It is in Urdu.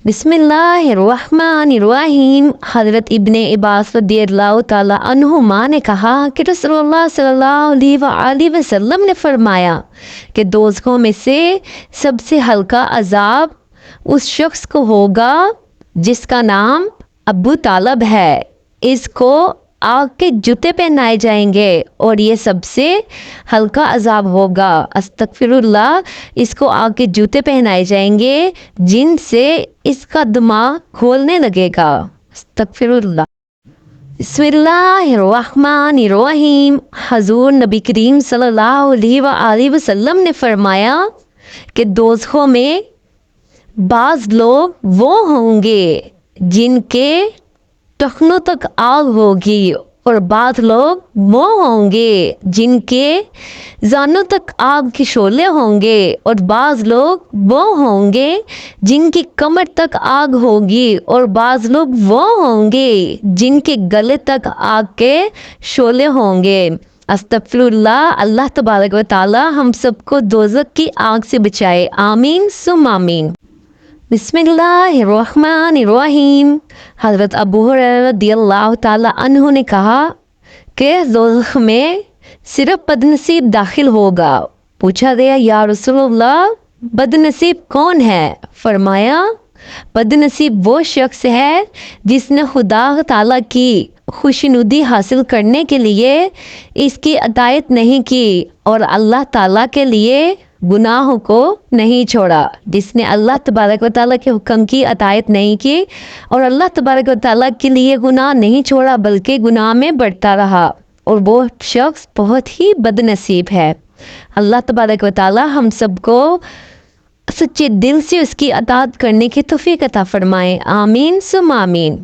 بسم اللہ الرحمن الرحیم۔ حضرت ابن عباس رضی اللہ تعالیٰ عنہما نے کہا کہ رسول اللہ صلی اللہ علیہ وآلہ وسلم نے فرمایا کہ دوزخوں میں سے سب سے ہلکا عذاب اس شخص کو ہوگا جس کا نام ابو طالب ہے۔ اس کو آگ کے جوتے پہنائے جائیں گے اور یہ سب سے ہلکا عذاب ہوگا۔ استغفر اللہ۔ اس کو آگ کے جوتے پہنائے جائیں گے جن سے اس کا دماغ کھولنے لگے گا۔ استغفر اللہ۔ بسم اللہ الرحمن الرحیم۔ حضور نبی کریم صلی اللہ علیہ وآلہ وسلم نے فرمایا کہ دوزخوں میں بعض لوگ وہ ہوں گے جن کے ٹخنوں تک آگ ہوگی اور بعض لوگ وہ ہوں گے جن کے زانوں تک آگ کے شعلے ہوں گے اور بعض لوگ وہ ہوں گے جن کی کمر تک آگ ہوگی اور بعض لوگ وہ ہوں گے جن کے گلے تک آگ کے شعلے ہوں گے۔ استغفر اللہ۔ اللہ تبارک و تعالی ہم سب کو دوزخ کی آگ سے بچائے، آمین ثم آمین۔ بسم اللہ الرحمن الرحیم۔ حضرت ابو ہریرہ رضی اللہ تعالیٰ عنہ نے کہا کہ دوزخ میں صرف بد نصیب داخل ہوگا۔ پوچھا گیا یا رسول اللہ بد نصیب کون ہے؟ فرمایا بد نصیب وہ شخص ہے جس نے خدا تعالیٰ کی خوشنودی حاصل کرنے کے لیے اس کی اطاعت نہیں کی اور اللہ تعالیٰ کے لیے گناہوں کو نہیں چھوڑا۔ جس نے اللہ تبارک و تعالیٰ کے حکم کی اطاعت نہیں کی اور اللہ تبارک و تعالیٰ کے لیے گناہ نہیں چھوڑا بلکہ گناہ میں بڑھتا رہا، اور وہ شخص بہت ہی بد نصیب ہے۔ اللہ تبارک و تعالیٰ ہم سب کو سچے دل سے اس کی اطاعت کرنے کی توفیق عطا فرمائے، آمین ثم آمین۔